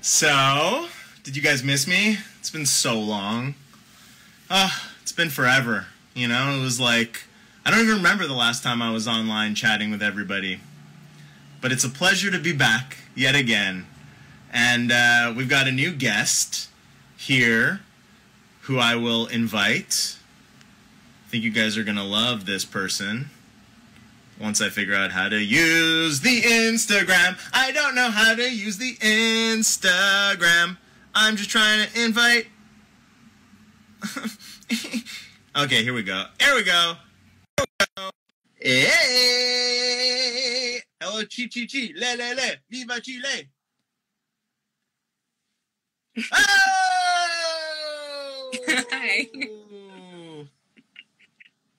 So, did you guys miss me? It's been so long. It's been forever. You know, it was like, I don't even remember the last time I was online chatting with everybody. But it's a pleasure to be back yet again. And we've got a new guest here who I will invite. I think you guys are going to love this person. Once I figure out how to use the Instagram. I don't know how to use the Instagram. I'm just trying to invite. Okay, here we go. Here we go. Hey! Hello, chi chi chi. Le le le. Viva Chile. Oh! Hi.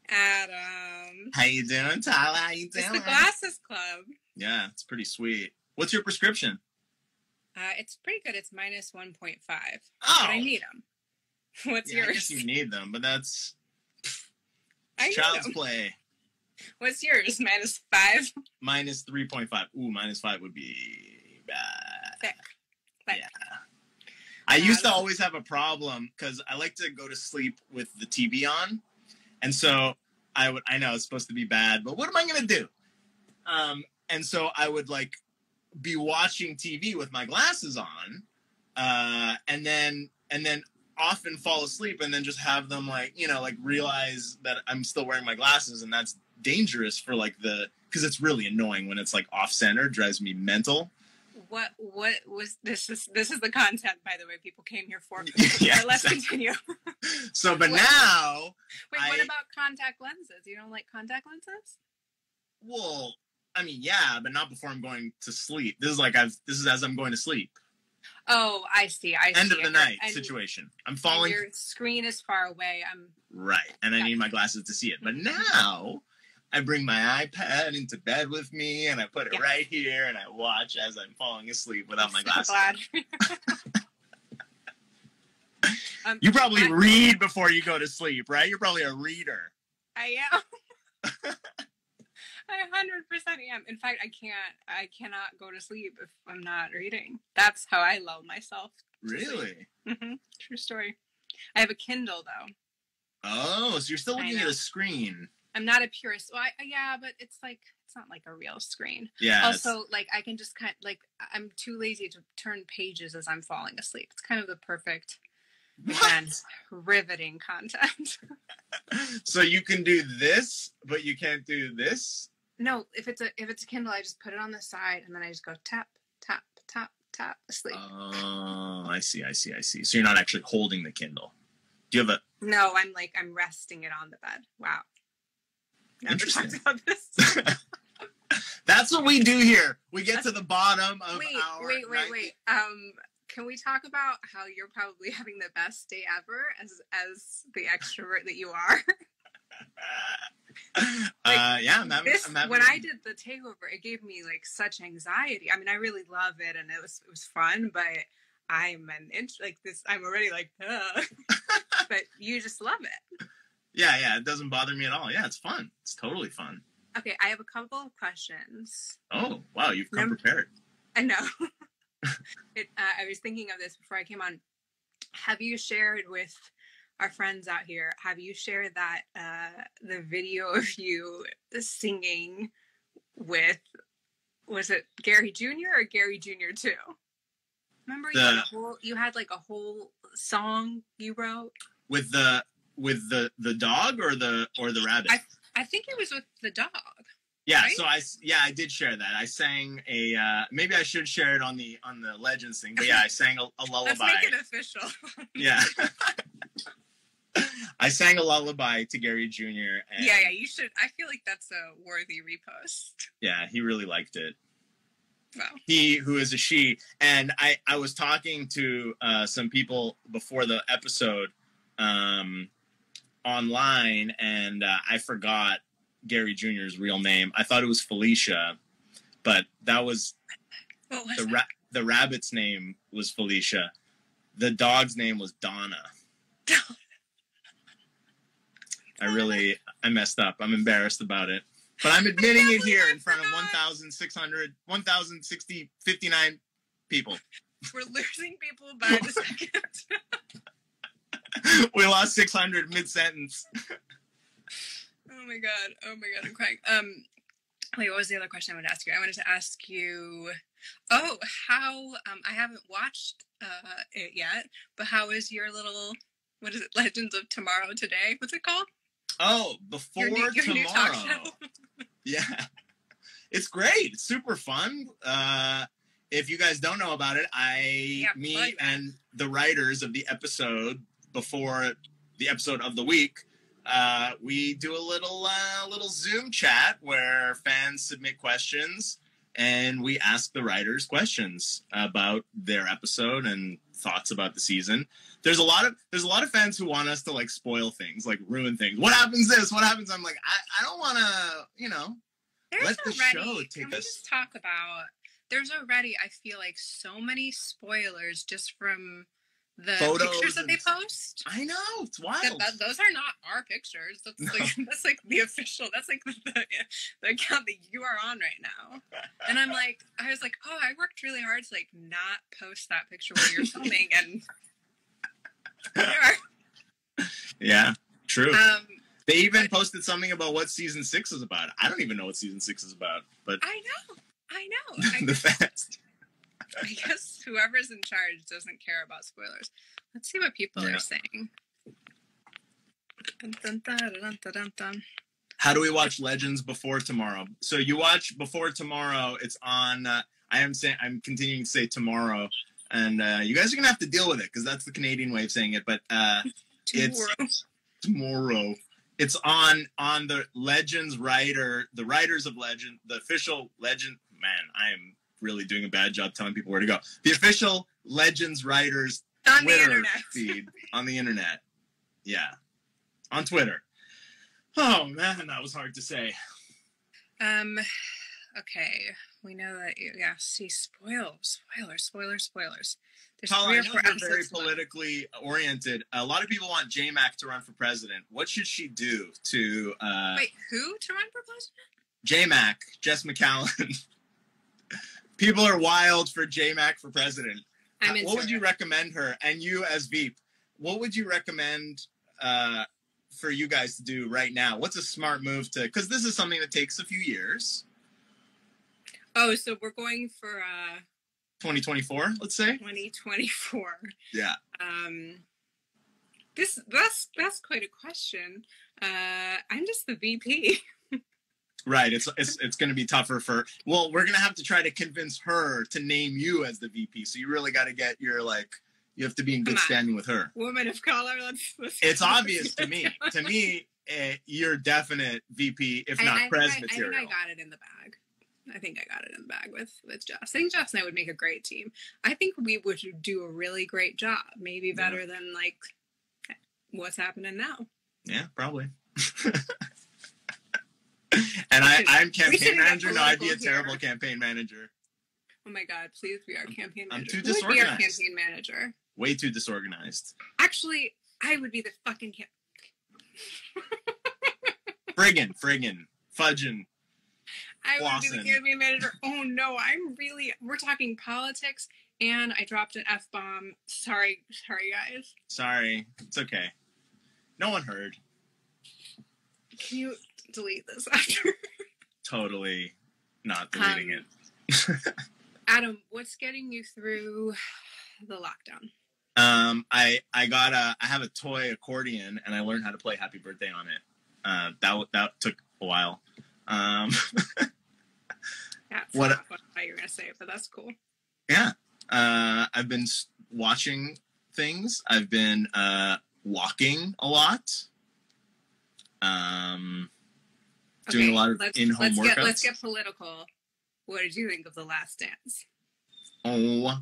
Adam. How you doing, Tyler? How you doing? It's the Glasses Club. Yeah, it's pretty sweet. What's your prescription? It's pretty good. It's minus 1.5. Oh. But I need them. What's yours? I guess you need them, but that's I child's play. What's yours? Minus 5? Minus 3.5. Ooh, minus 5 would be bad. Thick. Yeah. I used to always have a problem because I like to go to sleep with the TV on. And so I know it's supposed to be bad, but what am I going to do? And so I would like be watching TV with my glasses on, and then often fall asleep and then just have them like realize that I'm still wearing my glasses, and that's dangerous for because it's really annoying when it's like off center, drives me mental. What was this? Is the content, by the way, people came here for. Yeah, let's continue. So, but now. Wait, what about contact lenses? You don't like contact lenses? Well, I mean, yeah, but not before I'm going to sleep. This is as I'm going to sleep. Oh, I see. End of the night situation. I'm falling. Your screen is far away. Right, and I need my glasses to see it. But now I bring my iPad into bed with me, and I put it right here, and I watch as I'm falling asleep without my glasses. Glad. You probably read before you go to sleep, right? You're probably a reader. I am. I 100% am. In fact, I cannot go to sleep if I'm not reading. That's how I lull myself. Really? Mm-hmm. True story. I have a Kindle though. Oh, so you're still looking at a screen. I'm not a purist. Well, yeah, but it's not like a real screen. Yeah. Also, I can just I'm too lazy to turn pages as I'm falling asleep. It's kind of the perfect, again, riveting content. So you can do this, but you can't do this? No, if it's a Kindle, I just put it on the side and then I just go tap, tap, tap, tap, asleep. Oh, I see. So you're not actually holding the Kindle. Do you have a... No, I'm resting it on the bed. Wow. Never talked about this. That's what we do here. We get to the bottom of Wait. Can we talk about how you're probably having the best day ever as the extrovert that you are? Yeah, I'm having when I did the takeover, it gave me such anxiety. I mean, I really love it, and it was fun, but I'm I'm already but you just love it. Yeah, it doesn't bother me at all. Yeah, it's fun. It's totally fun. Okay, I have a couple of questions. Oh, wow, you've come prepared. I know. I was thinking of this before I came on. Have you shared with our friends out here, have you shared that the video of you singing with, was it Gary Jr. or Gary Jr. 2? Remember you had a whole song you wrote? With the dog or the rabbit? I think it was with the dog. Yeah, right? So I did share that. I sang maybe I should share it on the Legends thing, but yeah, I sang a lullaby. Let's make it official. Yeah. I sang a lullaby to Gary Jr. And yeah, you should. I feel like that's a worthy repost. Yeah, he really liked it. Wow. He, who is a she, and I was talking to some people before the episode online, and I forgot Gary Jr.'s real name. I thought it was Felicia, but that was the rabbit's name was Felicia. The dog's name was Donna. I messed up. I'm embarrassed about it. But I'm admitting it here in front of 1,060, 59 people. We're losing people by the second. We lost 600 mid-sentence. Oh my god, I'm crying. Wait, what was the other question I wanted to ask you? I wanted to ask you, how, I haven't watched it yet, but how is your little, what is it, Legends of Tomorrow Today? What's it called? Oh, Before your Tomorrow. New talk show. Yeah. It's great. It's super fun. If you guys don't know about it, me and the writers of the episode before the episode of the week, we do a little Zoom chat where fans submit questions and we ask the writers questions about their episode and thoughts about the season. There's a lot of fans who want us to like spoil things, like ruin things. What happens this? What happens? I'm like, I don't want to, let the show take us. Just talk about. There's already, I feel like, so many spoilers just from the photos pictures that they post. I know, it's wild. Those are not our pictures. That's like the official. That's like the account that you are on right now. And I was like, oh, I worked really hard to like not post that picture while you're filming, and yeah, true. They even posted something about what season 6 is about. I don't even know what season 6 is about, but I know. the fans. I guess whoever's in charge doesn't care about spoilers. Let's see what people are saying. Dun, dun, dun, dun, dun, dun. How do we watch Legends Before Tomorrow? So you watch Before Tomorrow. It's on. I'm continuing to say tomorrow, and you guys are gonna have to deal with it because that's the Canadian way of saying it. But it's tomorrow. It's on the Legends the writers of Legend, the official Legend. Man, I am really doing a bad job telling people where to go. The official Legends writers on Twitter feed on the internet. Yeah, on Twitter. Oh man, that was hard to say. Okay, we know that. Yeah, see, spoilers. There's Paul, 3 I or know 4 you're very episodes politically oriented. A lot of people want J-Mac to run for president. What should she do to... Wait, who to run for president? J-Mac, Jess McCallan. People are wild for J-Mac for president. What would you recommend her? And you as Veep, what would you recommend for you guys to do right now? What's a smart move to... Because this is something that takes a few years. Oh, so we're going for... 2024, let's say. 2024. Yeah. That's quite a question. I'm just the VP. Right. It's going to be tougher for. Well, we're going to have to try to convince her to name you as the VP. So you really got to get your you have to be in good standing with her. Woman of color. Let's it's obvious to me. To me, you're definite VP, if not Pres material. I think I got it in the bag. with Joss. I think Joss and I would make a great team. I think we would do a really great job. Maybe better than like what's happening now. Yeah, probably. And I'm campaign manager. No, I'd be a terrible campaign manager. Oh my God, please be our campaign manager. I'm too disorganized. Be our campaign manager. Way too disorganized. Actually, I would be the fucking friggin', fudgin'. I would be the campaign manager. Oh no, we're talking politics and I dropped an F-bomb. Sorry guys. Sorry. It's okay. No one heard. Can you delete this after? Totally not deleting it. Adam, what's getting you through the lockdown? I have a toy accordion and I learned how to play Happy Birthday on it. That took a while. That's not what I thought you were gonna say, but that's cool. Yeah. I've been watching things. I've been walking a lot. Doing a lot of in-home workouts. Let's get political. What did you think of The Last Dance? Oh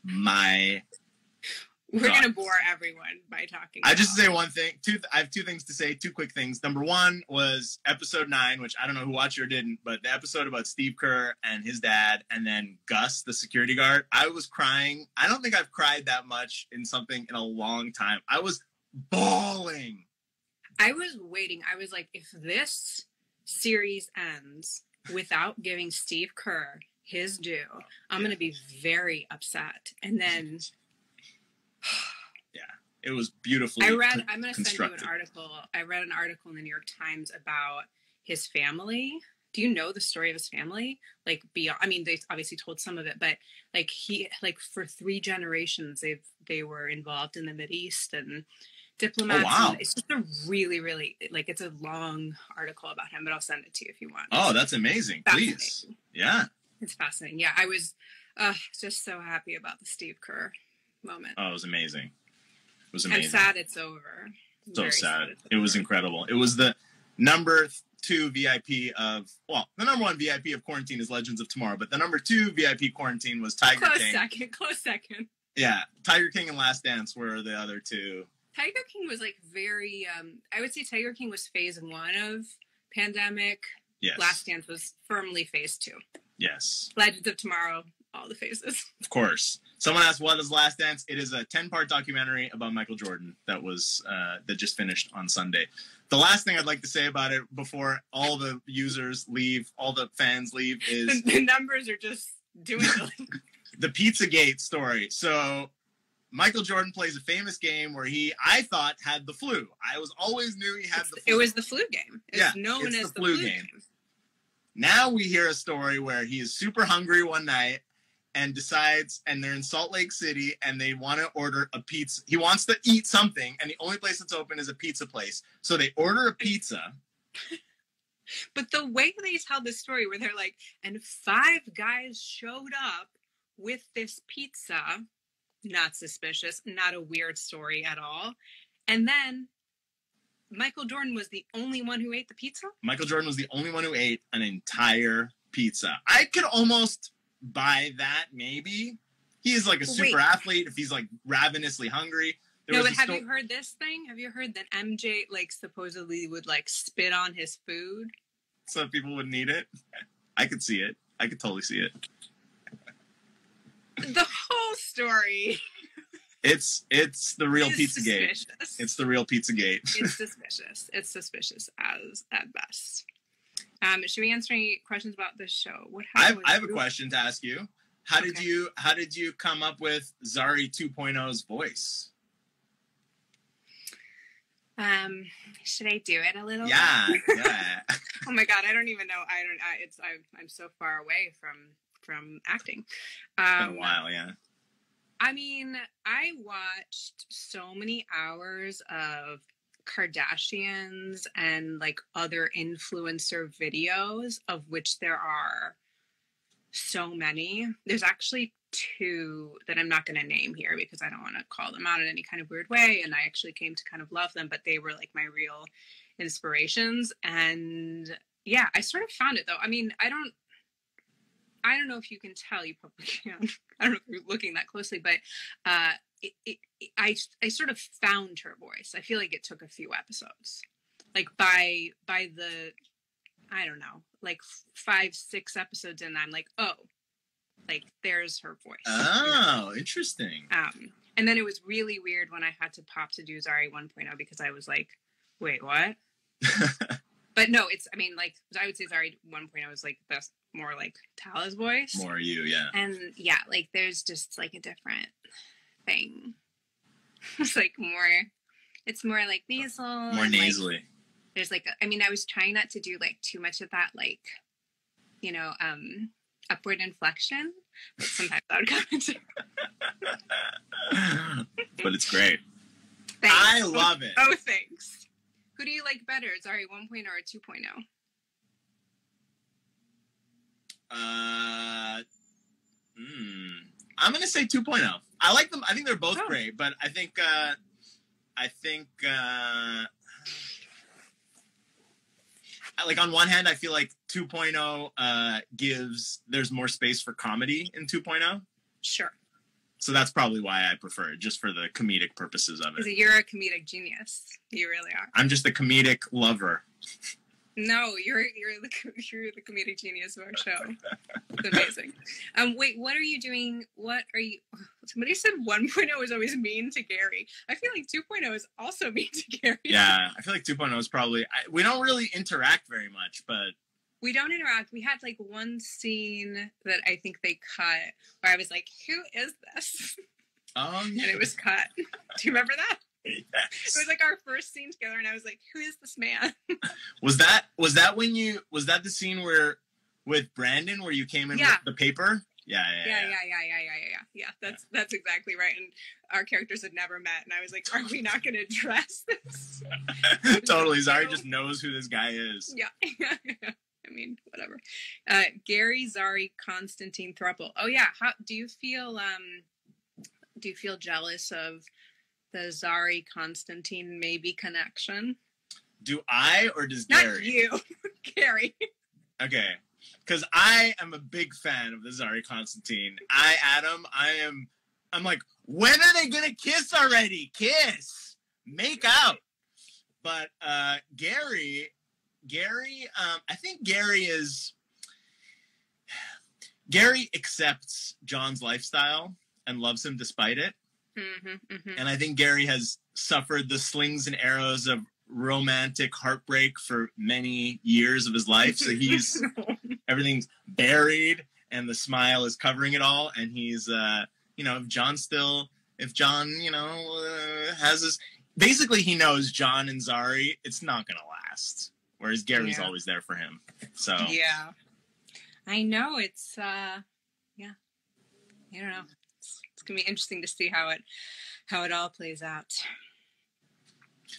my We're going to bore everyone by talking I just say one thing. I have 2 things to say, 2 quick things. Number 1 was episode 9, which I don't know who watched or didn't, but the episode about Steve Kerr and his dad and then Gus, the security guard. I was crying. I don't think I've cried that much in something in a long time. I was bawling. I was waiting. I was like, if this series ends without giving Steve Kerr his due, I'm going to be very upset. And then... Yeah, it was beautifully I'm going to send you an article. I read an article in the New York Times about his family. Do you know the story of his family? Like, beyond, I mean, they obviously told some of it, but like for 3 generations, they were involved in the Mideast and diplomats. Oh, wow. And it's just a really, really, like, it's a long article about him, but I'll send it to you if you want. Oh, that's amazing. Please. Yeah. It's fascinating. Yeah, I was just so happy about the Steve Kerr moment. Oh, it was amazing. It was amazing. I'm sad it's over. So sad. It was incredible. It was the number 2 VIP of, well, the number 1 VIP of quarantine is Legends of Tomorrow, but the number 2 VIP quarantine was Tiger King. Close second. Yeah, Tiger King and Last Dance were the other 2. Tiger King was like very, I would say Tiger King was phase 1 of pandemic. Yes. Last Dance was firmly phase 2. Yes. Legends of Tomorrow, all the phases. Of course. Someone asked, what is Last Dance? It is a 10-part documentary about Michael Jordan that was that just finished on Sunday. The last thing I'd like to say about it before all the users leave, all the fans leave, is... the numbers are just dwindling. The Pizzagate story. So Michael Jordan plays a famous game where I thought, had the flu. I always knew he had the flu. It was the flu game. It's known as the flu game. Now we hear a story where he is super hungry one night and decides, and they're in Salt Lake City, and they want to order a pizza. He wants to eat something, and the only place that's open is a pizza place. So they order a pizza. But the way they tell the story, where they're like, and 5 guys showed up with this pizza, not suspicious, not a weird story at all. And then Michael Jordan was the only one who ate the pizza? Michael Jordan was the only one who ate an entire pizza. I could almost buy that, maybe. He is like a super athlete if he's like ravenously hungry. But have you heard this thing? Have you heard that MJ like supposedly would like spit on his food? So people wouldn't eat it? I could see it. I could totally see it. The whole story. It's the real Pizzagate. It's the real Pizzagate. It's suspicious. It's suspicious at best. Should we answer any questions about this show? I have a question to ask you. How did you come up with Zari 2.0's voice? Should I do it a little? Yeah. Oh my God, I don't even know. I'm so far away from acting. It's been a while, yeah. I mean, I watched so many hours of Kardashians and like other influencer videos, of which there are so many. There's actually 2 that I'm not going to name here because I don't want to call them out in any kind of weird way, and I actually came to kind of love them, but they were like my real inspirations. And yeah, I sort of found it though. I mean, I don't know if you can tell, you probably can. I don't know if you're looking that closely, but I sort of found her voice. I feel like it took a few episodes. Like by the, I don't know, like 5-6 episodes in, I'm like, oh, like there's her voice. Oh, interesting. And then it was really weird when I had to pop to do Zari 1.0 because I was like, wait, what? But no, I mean, like, I would say Zari 1.0 is like best, more like Tala's voice. More you, yeah. And yeah, like there's just like a different thing. It's like it's more like nasal. More nasally. Like, there's like, I mean, I was trying not to do like too much of that, like, you know, upward inflection, but sometimes that would come into. But it's great. Thanks. I love it. Oh, thanks. Who do you like better? Sorry, 1.0 or 2.0? I'm gonna say 2.0. I like them. I think they're both great, but I think like on one hand, I feel like 2.0 there's more space for comedy in 2.0. Sure. So that's probably why I prefer it, just for the comedic purposes of it. Because you're a comedic genius. You really are. I'm just a comedic lover. No, you're the comedic genius of our show. It's amazing. Wait, what are you doing? Somebody said 1.0 is always mean to Gary. I feel like 2.0 is also mean to Gary. Yeah, I feel like 2.0 is probably, we don't really interact very much, but We don't interact. We had like one scene that I think they cut where I was like, who is this? And it was cut. Do you remember that? Yes. It was like our first scene together, and I was like, who is this man? Was that the scene where with Brandon where you came in with the paper? Yeah. That's exactly right. And our characters had never met, and I was like, are we not going to address this? Totally. Zari just knows who this guy is. Yeah. I mean, whatever. Gary, Zari, Constantine throuple. Oh yeah. How do you feel? Do you feel jealous of the Zari Constantine maybe connection? Do I, or does Not Gary? You, Gary. Okay, because I am a big fan of the Zari Constantine. I'm like, when are they gonna kiss already? Kiss, make out. But Gary, I think Gary accepts John's lifestyle and loves him despite it. And I think Gary has suffered the slings and arrows of romantic heartbreak for many years of his life. So he's everything's buried and the smile is covering it all. And he's, if John, has his, basically he knows John and Zari, it's not going to last. Whereas Gary's always there for him. So yeah, I know it's, I don't know. It's gonna be interesting to see how it all plays out.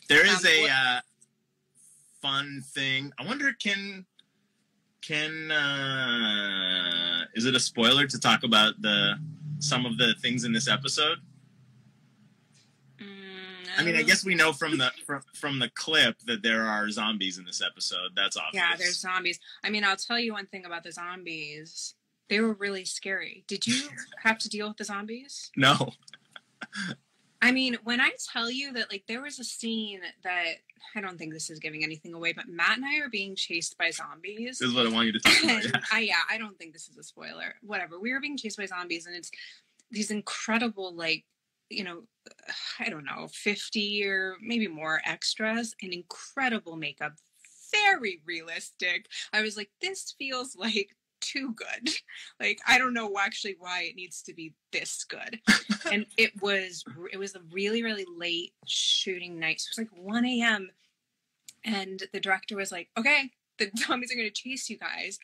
There is a fun thing. I wonder, can is it a spoiler to talk about some of the things in this episode? No. I mean, I guess we know from the clip that there are zombies in this episode. That's obvious. Yeah, there's zombies. I mean, I'll tell you one thing about the zombies. They were really scary. Did you have to deal with the zombies? No. I mean, when I tell you that, like, there was a scene that, I don't think this is giving anything away, but Matt and I are being chased by zombies. This is what I want you to talk about. I don't think this is a spoiler. Whatever. We were being chased by zombies, and it's these incredible, like, I don't know, 50 or maybe more extras and incredible makeup. Very realistic. I was like, this feels like too good. Like, I don't know actually why it needs to be this good. And it was a really, really late shooting night. So it was like 1 a.m. And the director was like, okay, the zombies are going to chase you guys.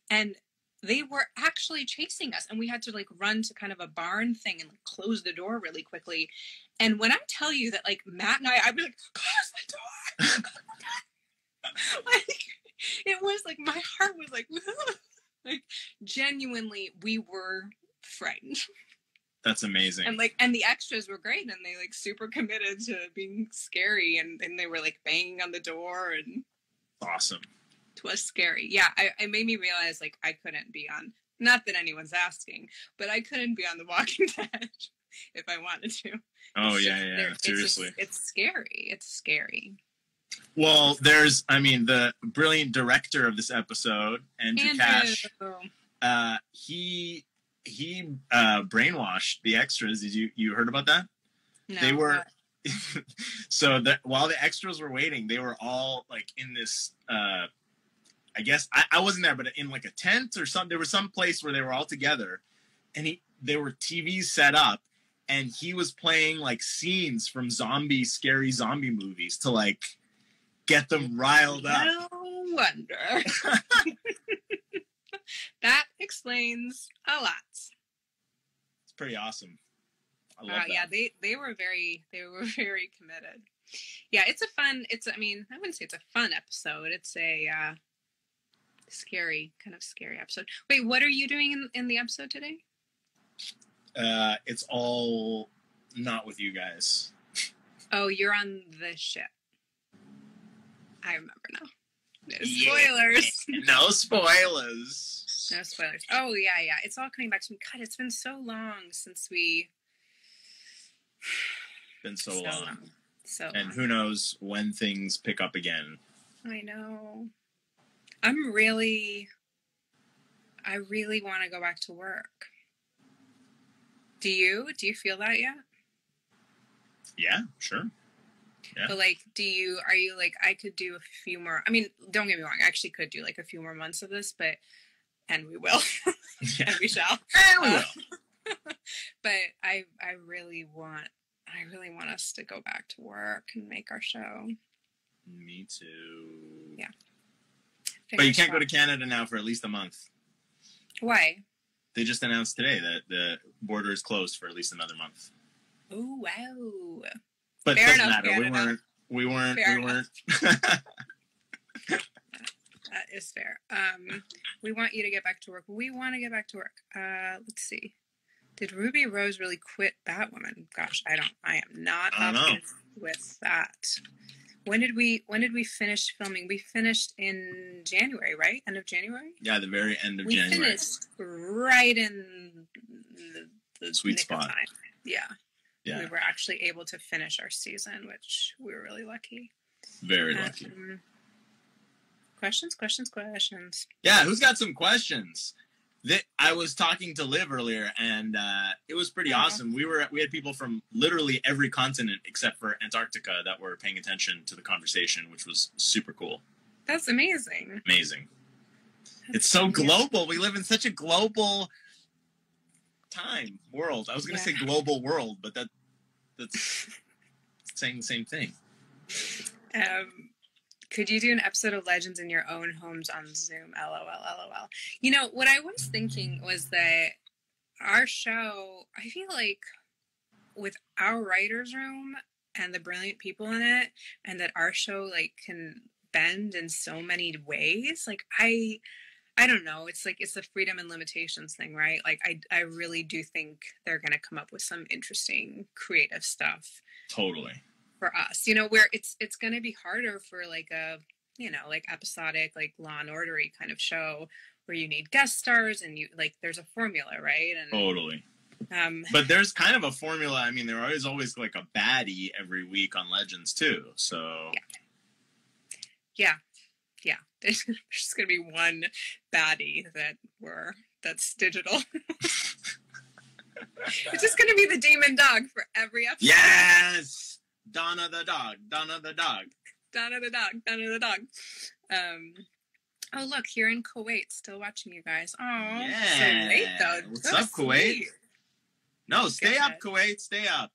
And they were actually chasing us. And we had to like run to kind of a barn thing and like close the door really quickly. And when I tell you that like Matt and I was like, close the door. Like, it was like, my heart was like, like, genuinely, we were frightened. That's amazing. And the extras were great, and they like super committed to being scary, and they were like banging on the door, and awesome. It was scary. Yeah, it made me realize like I couldn't be on. Not that anyone's asking, but I couldn't be on The Walking Dead if I wanted to. Oh yeah. Seriously, it's scary. It's scary. Well, there's, the brilliant director of this episode, Andrew Cash. He brainwashed the extras. Did you heard about that? No. They were so that while the extras were waiting, they were all like in this. I guess I wasn't there, but in like a tent or something. There was some place where they were all together, and there were TVs set up, and he was playing like scenes from scary zombie movies to like get them riled up. No wonder. That explains a lot. It's pretty awesome. I love that. Yeah, they were very committed. Yeah, I wouldn't say it's a fun episode. It's a kind of scary episode. Wait, what are you doing in the episode today? It's all not with you guys. Oh, you're on the ship. I remember now. No spoilers. Yeah. No spoilers. No spoilers. Oh, yeah. It's all coming back to me. God, it's been so long since we... Been so long. And who knows when things pick up again. I know. I really want to go back to work. Do you? Do you feel that yet? Yeah, sure. Yeah. But like, are you like, I could do a few more, I mean, don't get me wrong, I actually could do like a few more months of this, and we will, and we shall. And we will. But I really want us to go back to work and make our show. Me too. Yeah. But you can't go to Canada now for at least a month. Why? They just announced today that the border is closed for at least another month. Oh, wow. But it doesn't matter. Canada. We weren't. That is fair. We want you to get back to work. We want to get back to work. Let's see. Did Ruby Rose really quit Batwoman? Gosh, I am not up with that. When did we finish filming? We finished in January, right? End of January? Yeah, the very end of January. We finished right in the sweet spot. Yeah. Yeah. We were actually able to finish our season, which we were really lucky. Very lucky. Questions? Yeah, who's got some questions? I was talking to Liv earlier, and it was pretty awesome. We had people from literally every continent except for Antarctica that were paying attention to the conversation, which was super cool. That's amazing. It's so global. We live in such a global world. I was going to say global world, but that's saying the same thing. Could you do an episode of Legends in your own homes on Zoom? LOL. You know, what I was thinking was that our show, I feel like with our writer's room and the brilliant people in it, and that our show like can bend in so many ways, like I don't know, it's like it's the freedom and limitations thing, right? Like I really do think they're going to come up with some interesting creative stuff. Totally. For us, you know, where it's going to be harder for like a, you know, like episodic, like Law and Ordery kind of show where you need guest stars and you like there's a formula, right? And totally. But there's kind of a formula. I mean, there is always like a baddie every week on Legends too. So yeah. There's just going to be one baddie that's digital. It's just going to be the demon dog for every episode. Yes. Donna the dog. Oh, look, here in Kuwait, still watching you guys. Oh, yeah. So late, though. What's up, Kuwait? No, stay up, Kuwait. Stay up.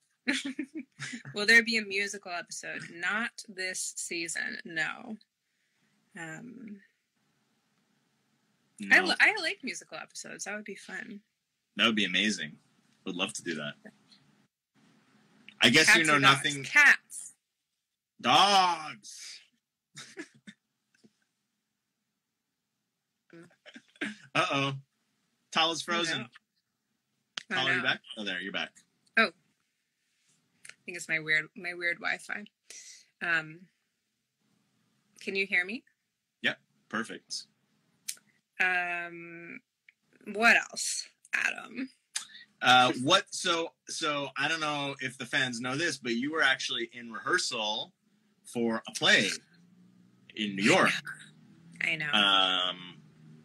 Will there be a musical episode? Not this season, no. No. I like musical episodes. That would be fun. That would be amazing. Would love to do that. I guess Cats you know nothing. Cats. Dogs. Uh-oh. Tala's frozen. Tala, are you back? Oh, there, you're back. Oh. I think it's my weird Wi-Fi. Can you hear me? Yep, perfect. What else, Adam? So I don't know if the fans know this, but you were actually in rehearsal for a play in New York. I know.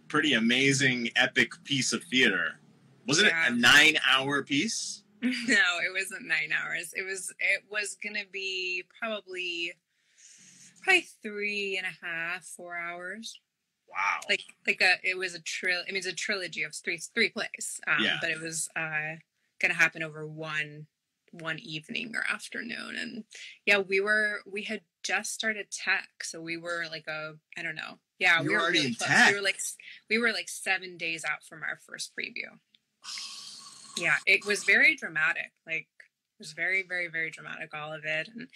Pretty amazing, epic piece of theater. Wasn't it a 9-hour piece? No, it wasn't 9 hours. It was gonna be probably 3.5, 4 hours. Wow. It was a it's a trilogy of three plays. But it was gonna happen over one evening or afternoon. And yeah, we had just started tech, so we were like I don't know. Yeah, we were already really in close. tech. We were like 7 days out from our first preview. Yeah, it was very dramatic. Like it was very, very, very dramatic, all of it. And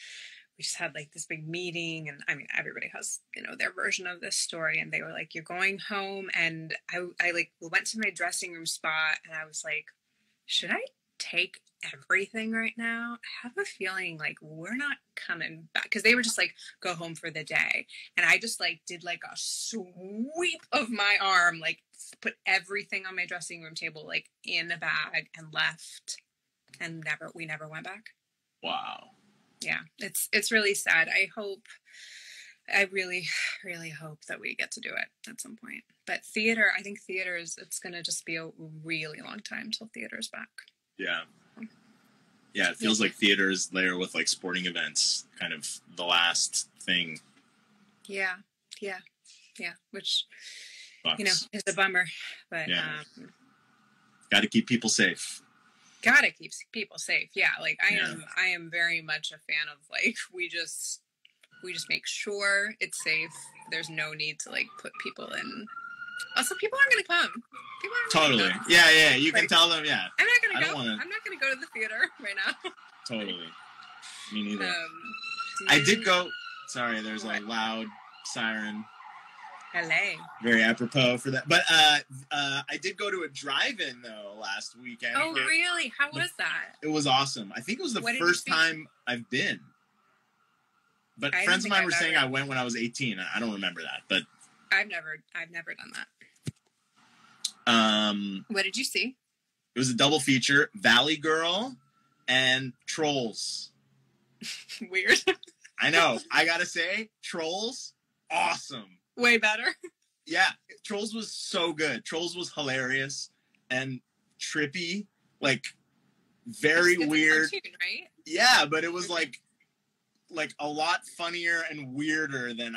we just had like this big meeting, and I mean, everybody has, you know, their version of this story. And they were like, "You're going home." And I like went to my dressing room spot, and I was like, "Should I take everything right now? I have a feeling like we're not coming back," because they were just like, "Go home for the day." And I just like did like a sweep of my arm, like put everything on my dressing room table like in a bag and left, and we never went back. Wow. Yeah, it's really sad. I really, really hope that we get to do it at some point. But I think it's going to just be a really long time till theater's back. Yeah. Yeah, it feels like theater is there with like sporting events, kind of the last thing. Yeah. Which, Bucks. you know, is a bummer, but got to keep people safe. Gotta keep people safe. Yeah, like I am very much a fan of like we just make sure it's safe. There's no need to like put people in. Also, people aren't gonna come. Totally. Yeah. You can tell them. Yeah. I'm not gonna go. I'm not gonna go to the theater right now. Totally. Me neither. I did go. Sorry, there's a loud siren. LA. Very apropos for that. But I did go to a drive-in though last weekend. Oh, really? How was that? It was awesome. I think it was the first time I've been. But friends of mine were saying I went when I was 18. I don't remember that, but I've never done that. What did you see? It was a double feature: Valley Girl and Trolls. Weird. I know. I gotta say, Trolls, awesome. Way better. Yeah, Trolls was so good. Trolls was hilarious and trippy, like very weird. Cartoon, right? Yeah, but it was like a lot funnier and weirder than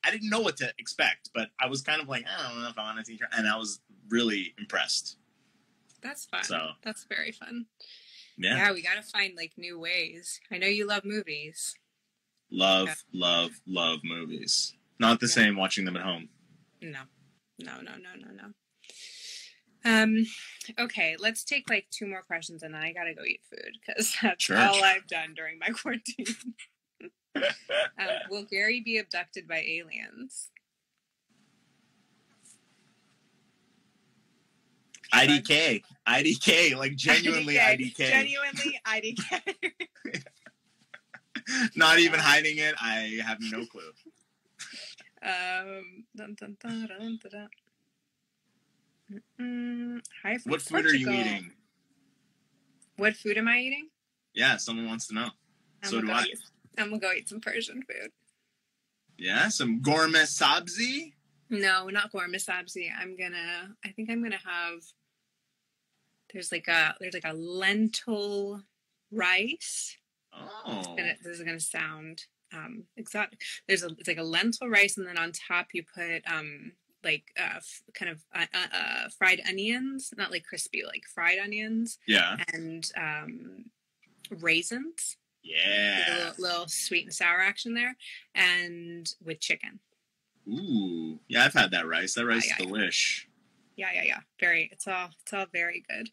I didn't know what to expect, but I was kind of like, I don't know if I want to see her, and I was really impressed. That's fun. So, that's very fun. Yeah, we gotta find like new ways. I know you love movies. Love movies. Not the same watching them at home. No. Okay, let's take like 2 more questions and then I gotta go eat food because that's all I've done during my quarantine. Will Gary be abducted by aliens? IDK, like genuinely IDK. Genuinely IDK. Not even hiding it. I have no clue. Hi, what food are you eating? What food am I eating? Yeah, someone wants to know. So do I. I'm gonna go eat some Persian food. Yeah, some gourmet sabzi? No, not gourmet sabzi. I think I'm gonna have. There's like a lentil rice. Oh. This is gonna sound exotic. It's like a lentil rice, and then on top you put fried onions, not like crispy, like fried onions. Yeah. And raisins. Yeah. A little sweet and sour action there, and with chicken. Ooh, yeah, I've had that rice. That rice is delish. Yeah. It's all very good.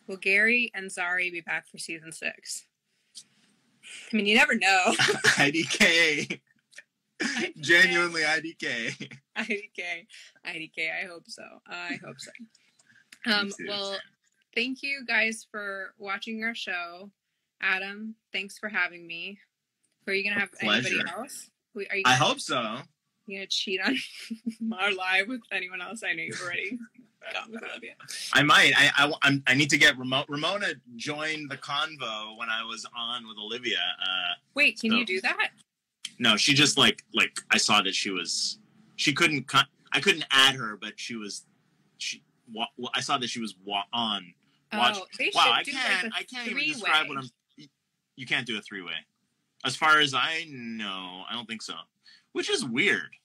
Will Gary and Zari be back for season 6? I mean, you never know. IDK. Genuinely IDK. IDK. I hope so. Well, thank you guys for watching our show. Adam, thanks for having me. Are you gonna have anybody else? I hope so. You gonna cheat on our live with anyone else? I know you've already gone with Olivia. I might. I need to get Ramona joined the convo when I was on with Olivia. Wait, can you do that? No, she just like I saw that she couldn't. I couldn't add her, but I saw that she was on. Oh, they should I can't even describe what I'm. You can't do a 3-way. As far as I know, I don't think so. Which is weird.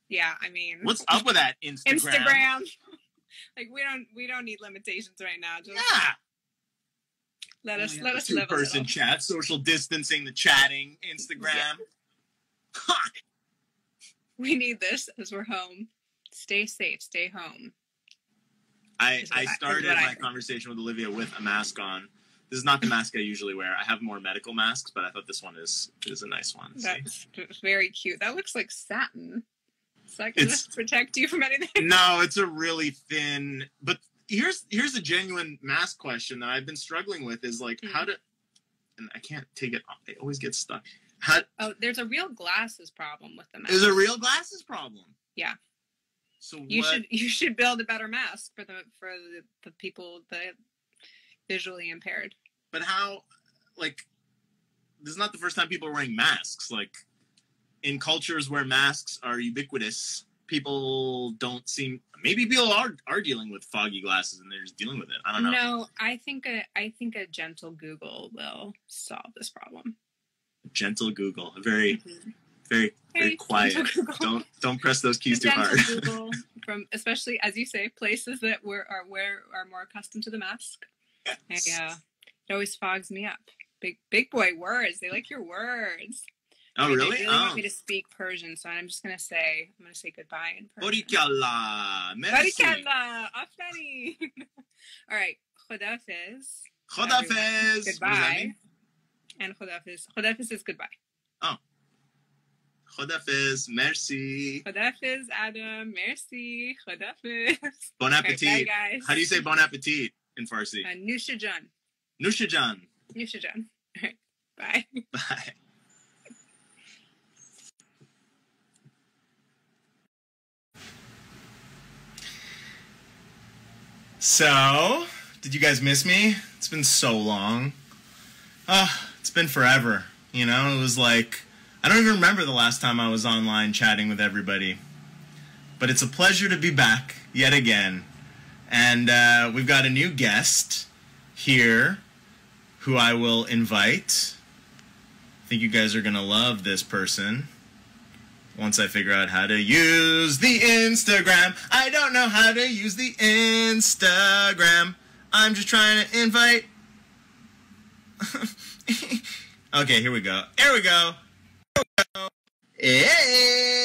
Yeah, I mean, what's up with that Instagram? Like we don't need limitations right now. Just let us live a little. 2-person chat, social distancing, the chatting, Instagram. Yeah. We need this as we're home. Stay safe. Stay home. I started my conversation with Olivia with a mask on. This is not the mask I usually wear. I have more medical masks, but I thought this one is a nice one. That's very cute. That looks like satin. Is that going to protect you from anything? No, it's a really thin. But here's a genuine mask question that I've been struggling with is like how to. And I can't take it off. It always gets stuck. There's a real glasses problem with the mask. There's a real glasses problem. Yeah. So you should build a better mask for the people that visually impaired. But how, like, this is not the first time people are wearing masks. Like, in cultures where masks are ubiquitous, people don't seem. Maybe people are dealing with foggy glasses and they're just dealing with it. I don't know. No, I think a gentle Google will solve this problem. Gentle Google, very quiet. Don't press those keys too hard. Google, from especially as you say, places that are more accustomed to the mask. It always fogs me up. Big boy words. They like your words. Oh, really? They really want me to speak Persian, so I'm just gonna say goodbye in Persian. Barikalla, merci. Barikalla, afani. All right, Khodafis. Khodafis. Goodbye. And Khodafis. Khodafis is goodbye. Oh. Khodafis, merci. Khodafis, Adam, merci. Khodafis. Bon appetit. Right, bye, guys. How do you say bon appetit in Farsi? Nushajan. Nushajan. Nushajan. All right, bye. Bye. So, did you guys miss me? It's been so long. It's been forever. You know, it was like, I don't even remember the last time I was online chatting with everybody. But it's a pleasure to be back yet again. And we've got a new guest here who I will invite. I think you guys are going to love this person. Once I figure out how to use the Instagram. I don't know how to use the Instagram. I'm just trying to invite. Okay, here we go. Here we go. Hey!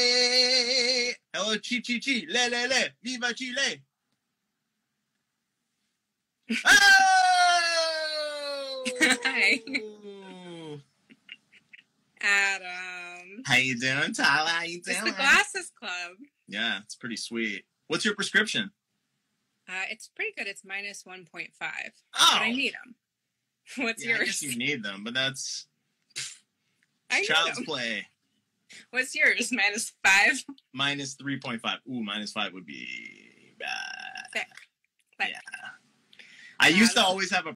Hello, chi chi chi. Le le le. Viva Chile. Oh! Hi. Adam. How you doing, Tyler? How you doing? It's the Glasses Club. Yeah, it's pretty sweet. What's your prescription? It's pretty good. It's minus 1.5. Oh. But I need them. What's yours? I guess you need them, but that's I child's play. What's yours? Minus 5? Minus 3.5. Ooh, minus 5 would be bad. Thick. Yeah. I used to always have a